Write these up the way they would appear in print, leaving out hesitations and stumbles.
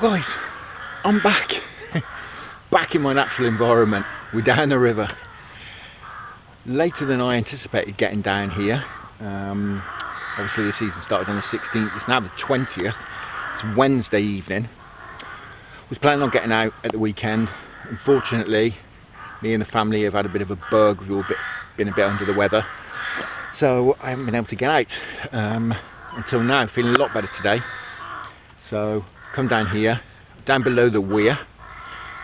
Well guys, I'm back. Back in my natural environment. We're down the river. Later than I anticipated getting down here. Obviously the season started on the 16th, it's now the 20th. It's Wednesday evening. Was planning on getting out at the weekend. Unfortunately, me and the family have had a bit of a bug. We've all been a bit under the weather. So I haven't been able to get out until now. Feeling a lot better today. So come down here, down below the weir,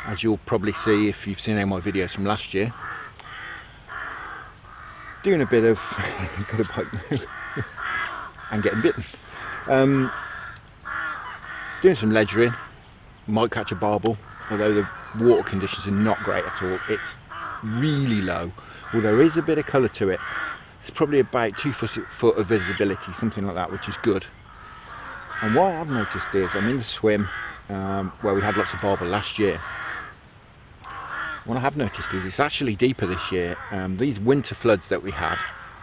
as you'll probably see if you've seen any of my videos from last year. Doing a bit of, got a bite now, and getting bitten. Doing some ledgering, might catch a barbel, although the water conditions are not great at all. It's really low, well there is a bit of colour to it. It's probably about 2 foot of visibility, something like that, which is good. And what I've noticed is, I'm in the swim where we had lots of barbel last year. What I have noticed is it's actually deeper this year. These winter floods that we had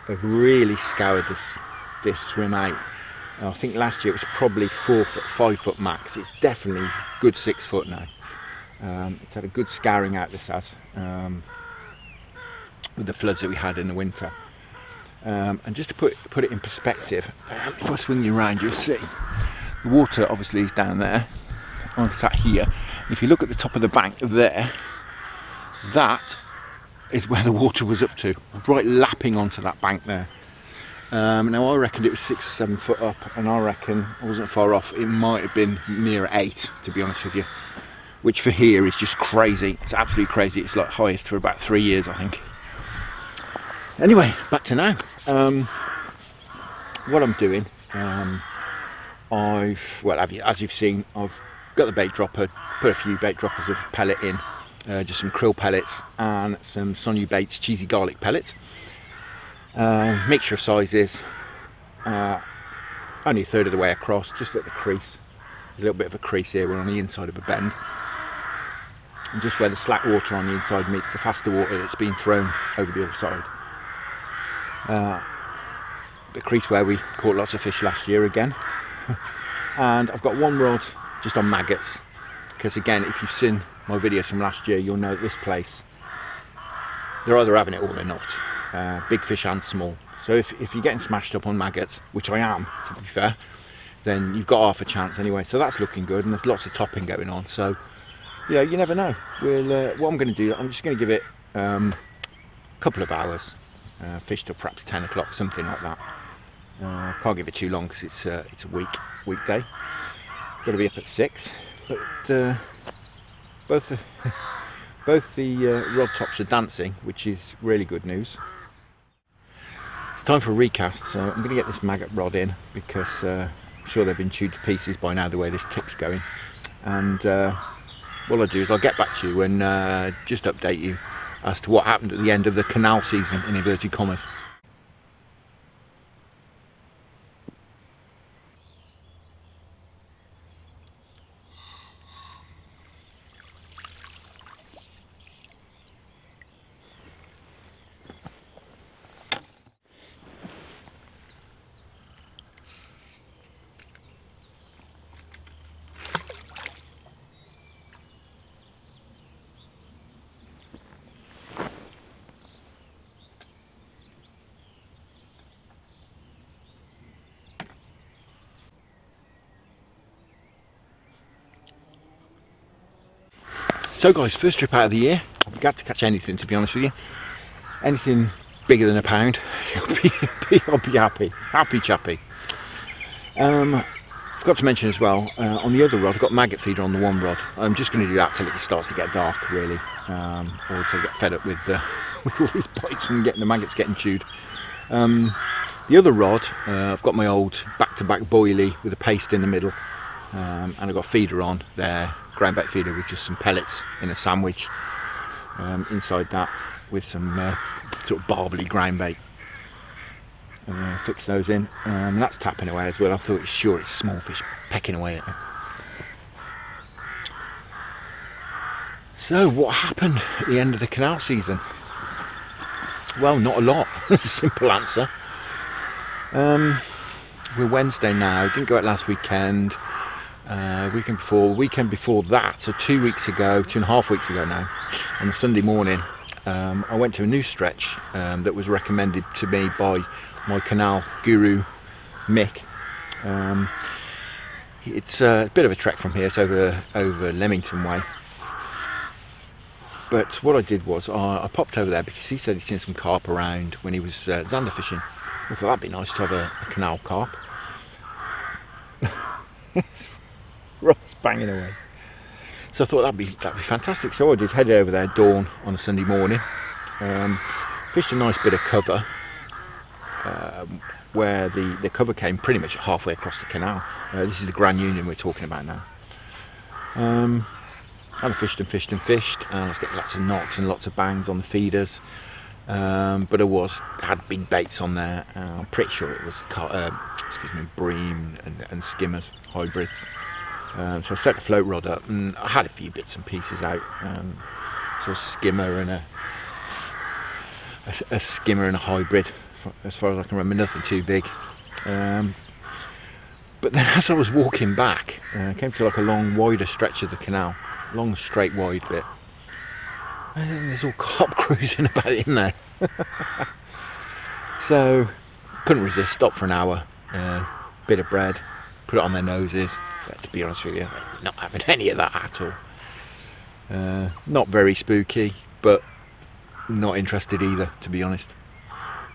have really scoured this swim out. I think last year it was probably 4 foot, 5 foot max. It's definitely good 6 foot now. It's had a good scouring out, this has, with the floods that we had in the winter. And just to put it in perspective, if I swing you around, you'll see the water obviously is down there. I'm sat here. If you look at the top of the bank there, that is where the water was up to, right lapping onto that bank there. Now I reckoned it was 6 or 7 foot up, and I reckon I wasn't far off. It might have been near 8, to be honest with you, which for here is just crazy. It's absolutely crazy. It's like highest for about 3 years, I think. Anyway, back to now. What I'm doing, as you've seen, I've got the bait dropper, put a few bait droppers of pellet in, just some krill pellets and some Sonu Baits cheesy garlic pellets. Mixture of sizes, only a third of the way across, just at the crease. There's a little bit of a crease here, we're on the inside of a bend. And just where the slack water on the inside meets the faster water that's been thrown over the other side. The crease where we caught lots of fish last year again. And I've got one rod just on maggots, because again, if you've seen my videos from last year, you'll know that this place, they're either having it or they're not. Big fish and small. So if you're getting smashed up on maggots, which I am, to be fair, then you've got half a chance anyway. So that's looking good, and there's lots of topping going on. So, you know, you never know. What I'm going to do, I'm just going to give it a couple of hours. Fish till perhaps 10 o'clock, something like that. Can't give it too long because it's a weekday. Got to be up at 6. But both the rod tops are dancing, which is really good news. It's time for a recast, so I'm going to get this maggot rod in because I'm sure they've been chewed to pieces by now the way this tip's going. And what I'll do is I'll get back to you and just update you as to what happened at the end of the canal season, in inverted commas. So guys, first trip out of the year. I'll be glad to catch anything, to be honest with you. Anything bigger than a pound, I'll be happy. Happy chappy. Forgot to mention as well, on the other rod, I've got maggot feeder on the one rod. I'm just going to do that till it starts to get dark, really. Or till I get fed up with all these bites and getting the maggots getting chewed. The other rod, I've got my old back-to-back boilie with a paste in the middle. And I've got a feeder on there, ground bait feeder with just some pellets in a sandwich inside that with some sort of barbely ground bait. Fix those in, and that's tapping away as well. I thought it's small fish pecking away at it. So what happened at the end of the canal season? Well, not a lot. That's a simple answer. We're Wednesday now, didn't go out last weekend. weekend before that, so 2 weeks ago, 2.5 weeks ago now, on a Sunday morning, I went to a new stretch that was recommended to me by my canal guru, Mick. It's a bit of a trek from here, it's over Leamington way. But what I did was I popped over there because he said he'd seen some carp around when he was zander fishing. I thought that'd be nice to have a canal carp. Rod's banging away. So I thought that'd be fantastic. So I did head over there dawn on a Sunday morning. Fished a nice bit of cover where the cover came pretty much halfway across the canal. This is the Grand Union we're talking about now. And I fished and fished and fished, and I was getting lots of knocks and lots of bangs on the feeders. But I had big baits on there. I'm pretty sure it was bream and skimmers, hybrids. So I set the float rod up, and I had a few bits and pieces out. So a skimmer and a skimmer and a hybrid, as far as I can remember, nothing too big. But then as I was walking back, I came to like a long, wider stretch of the canal, long, straight, wide bit. And there's all carp cruising about in there. So couldn't resist, stopped for an hour, bit of bread, put it on their noses. But to be honest with you, not having any of that at all. Not very spooky, but not interested either, to be honest.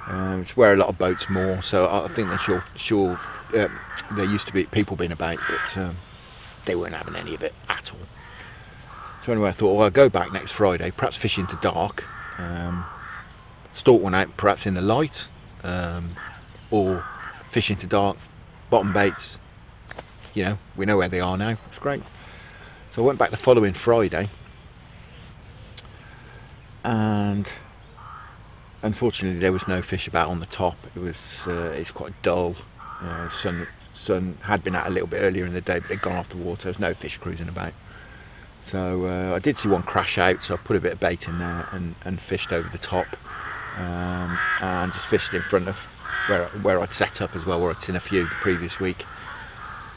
It's where a lot of boats moor, so I think they're sure there used to be people being about, but they weren't having any of it at all. So anyway, I thought, well, I'll go back next Friday, perhaps fish into dark, stalk one out perhaps in the light, or fish into dark, bottom baits. You know, we know where they are now. It's great. So I went back the following Friday, and unfortunately there was no fish about on the top. It's quite dull. Sun had been out a little bit earlier in the day, but it'd gone off the water. There's no fish cruising about. So I did see one crash out, so I put a bit of bait in there and fished over the top, and just fished in front of where I'd set up as well, where I'd seen a few the previous week.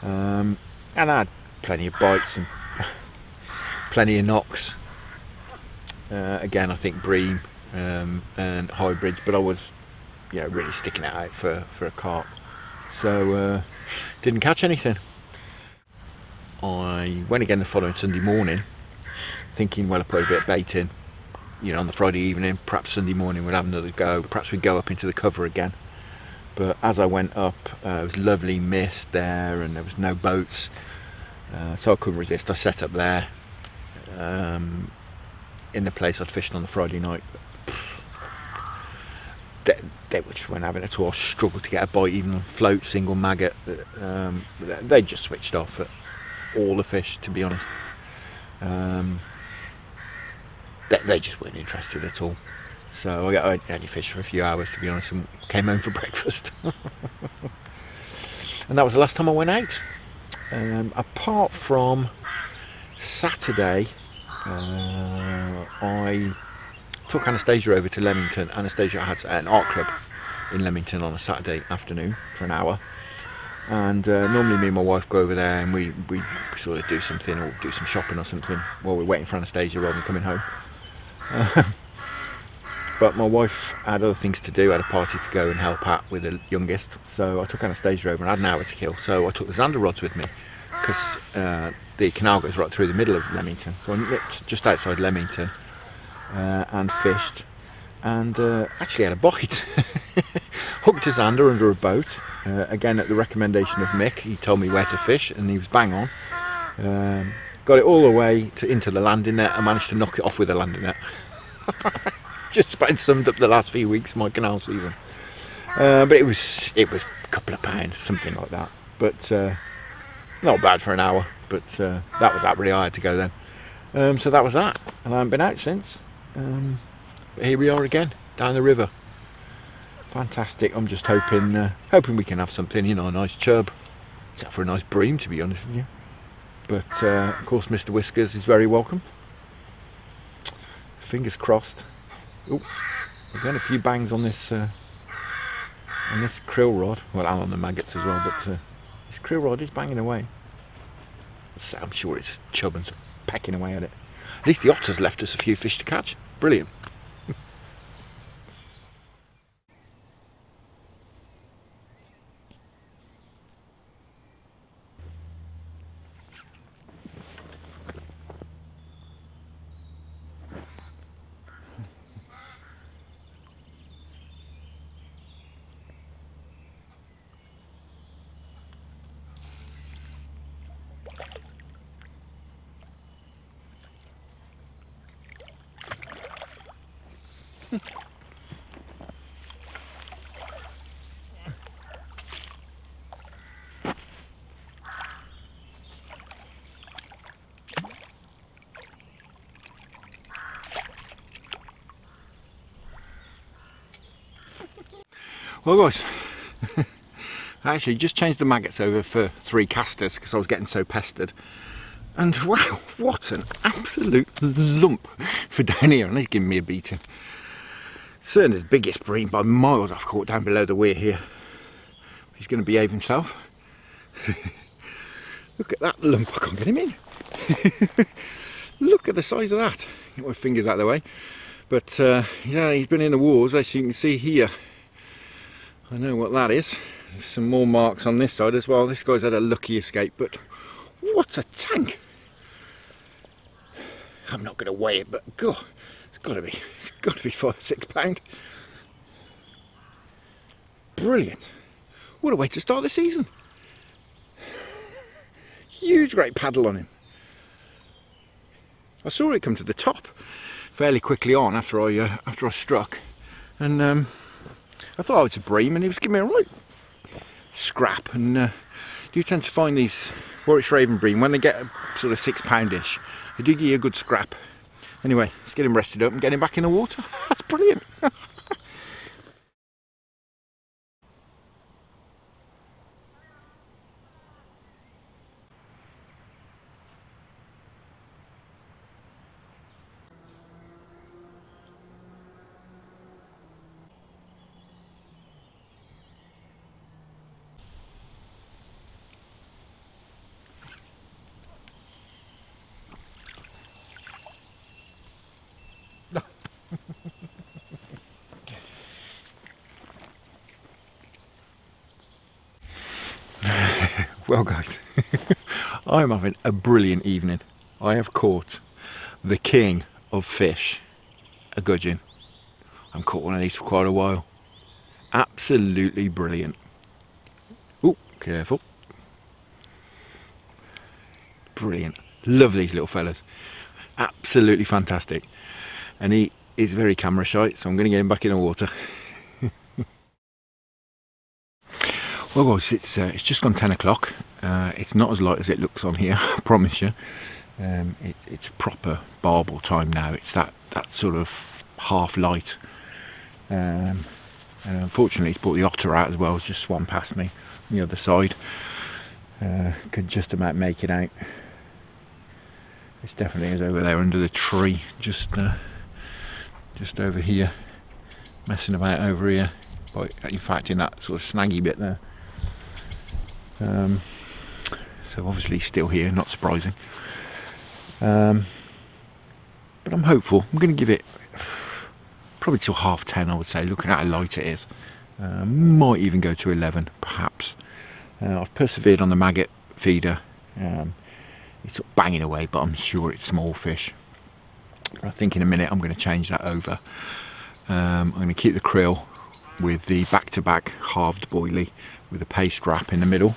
And I had plenty of bites and plenty of knocks. Again, I think bream and hybrids, but I was, really sticking it out for a carp. So didn't catch anything. I went again the following Sunday morning, thinking, well, I put a bit of bait in, on the Friday evening. Perhaps Sunday morning we'd have another go. Perhaps we'd go up into the cover again. But as I went up, it was lovely mist there, and there was no boats, so I couldn't resist. I set up there in the place I'd fished on the Friday night. They just weren't having it at all. I struggled to get a bite, even on float, single maggot. They just switched off at all the fish, to be honest. They just weren't interested at all. So I only fished for a few hours, to be honest, and came home for breakfast. And that was the last time I went out. Apart from Saturday, I took Anastasia over to Leamington. Anastasia had an art club in Leamington on a Saturday afternoon for an hour. And normally me and my wife go over there and we sort of do something, or do some shopping or something while we're waiting for Anastasia rather than coming home. But my wife had other things to do, had a party to go and help out with the youngest. So I took Anastasia over and I had an hour to kill. So I took the zander rods with me, because the canal goes right through the middle of Leamington. So I nipped just outside Leamington and fished, and actually had a bite. Hooked a zander under a boat. Again, at the recommendation of Mick, he told me where to fish, and he was bang on. Got it all the way into the landing net. I managed to knock it off with a landing net. Just about summed up the last few weeks of my canal season. But it was a couple of pounds, something like that. But not bad for an hour. But that was that. Really, I had to go then. So that was that, and I haven't been out since. But here we are again, down the river. Fantastic. I'm just hoping we can have something, a nice chub. Except for a nice bream, to be honest with you. But of course, Mr. Whiskers is very welcome. Fingers crossed. Oh, we've got a few bangs on this krill rod. Well, and on the maggots as well. But this krill rod is banging away. So I'm sure it's chub and pecking away at it. At least the otters left us a few fish to catch. Brilliant. Well guys, I actually just changed the maggots over for 3 casters because I was getting so pestered. And wow, what an absolute lump for down here, and he's giving me a beating. Certainly the biggest bream by miles I've caught down below the weir here. He's going to behave himself. Look at that lump, I can't get him in. Look at the size of that. Get my fingers out of the way. But yeah, he's been in the wars, as you can see here. I know what that is. There's some more marks on this side as well. This guy's had a lucky escape, but what a tank. I'm not going to weigh it, but God, it's got to be 5 or 6 pound. Brilliant. What a way to start the season. Huge great paddle on him. I saw it come to the top fairly quickly on after I struck, and I thought, oh, it's a bream, and he was giving me a right scrap. And you tend to find these Warwickshire Avon bream, when they get a sort of 6 poundish, they do give you a good scrap. Anyway, let's get him rested up and get him back in the water. That's brilliant. Well guys, I'm having a brilliant evening. I have caught the king of fish, a gudgeon. I haven't caught one of these for quite a while. Absolutely brilliant. Oh, careful. Brilliant. Love these little fellas. Absolutely fantastic. And he is very camera shy, so I'm going to get him back in the water. Well guys, it's just gone 10 o'clock. It's not as light as it looks on here, I promise you. It's proper barbel time now. It's that sort of half light. And unfortunately, he's brought the otter out as well. It's just swam past me on the other side. Could just about make it out. It's definitely is over there under the tree, just over here, messing about over here. But in fact, in that sort of snaggy bit there. So obviously still here, not surprising. But I'm hopeful. I'm going to give it probably till 10:30, I would say, looking at how light it is. Might even go to 11, perhaps. I've persevered on the maggot feeder. It's sort of banging away, but I'm sure it's small fish. But I think in a minute I'm going to change that over. I'm going to keep the krill with the back-to-back halved boilie with a paste wrap in the middle,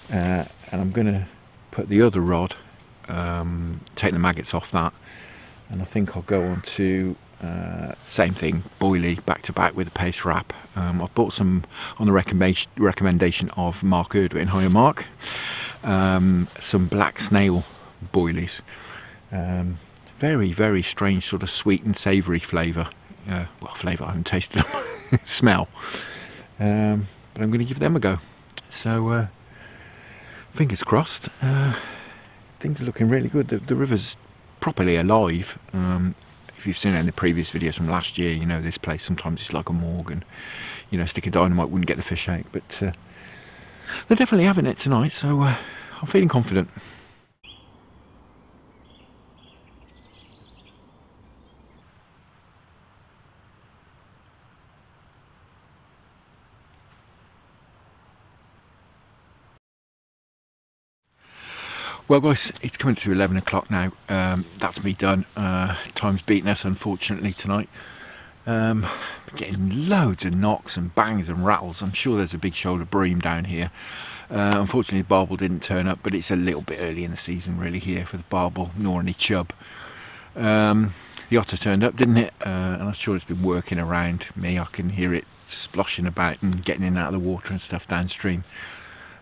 and I'm going to put the other rod, take the maggots off that, and I think I'll go on to same thing, boilie back-to-back with a paste wrap. I've bought some on the recommendation of Mark Erdwin, hiya Mark, some black snail boilies. Very, very strange sort of sweet and savoury flavour. Well, flavour, I haven't tasted them. Smell. But I'm going to give them a go. So fingers crossed. Things are looking really good. The river's properly alive. If you've seen it in the previous videos from last year, you know this place sometimes it's like a morgue, and a stick of dynamite wouldn't get the fish out. But they're definitely having it tonight, so I'm feeling confident. Well guys, it's coming to 11 o'clock now. That's me done. Time's beaten us unfortunately tonight. Getting loads of knocks and bangs and rattles. I'm sure there's a big shoulder bream down here. Unfortunately the barbel didn't turn up, but it's a little bit early in the season really here for the barbel, nor any chub. The otter turned up, didn't it? And I'm sure it's been working around me. I can hear it sploshing about and getting in and out of the water and stuff downstream.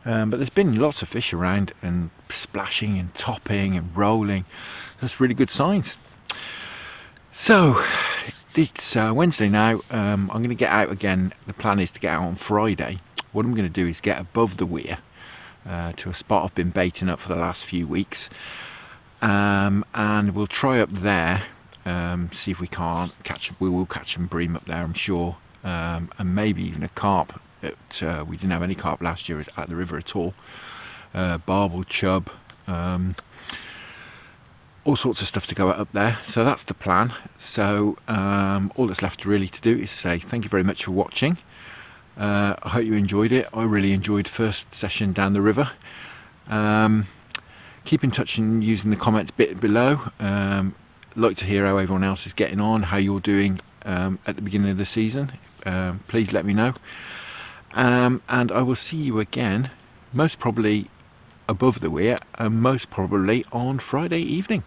But there's been lots of fish around and splashing and topping and rolling. That's really good signs. So it's Wednesday now. I'm going to get out again. The plan is to get out on Friday. What I'm going to do is get above the weir to a spot I've been baiting up for the last few weeks, and we'll try up there, see if we can't catch. We will catch some bream up there, I'm sure, and maybe even a carp. We didn't have any carp last year at the river at all. Barbel, chub, all sorts of stuff to go up there. So that's the plan. So all that's left really to do is say thank you very much for watching. I hope you enjoyed it. I really enjoyed the first session down the river. Keep in touch and using the comments bit below. Like to hear how everyone else is getting on, how you're doing at the beginning of the season. Please let me know. And I will see you again, most probably above the weir, and most probably on Friday evening.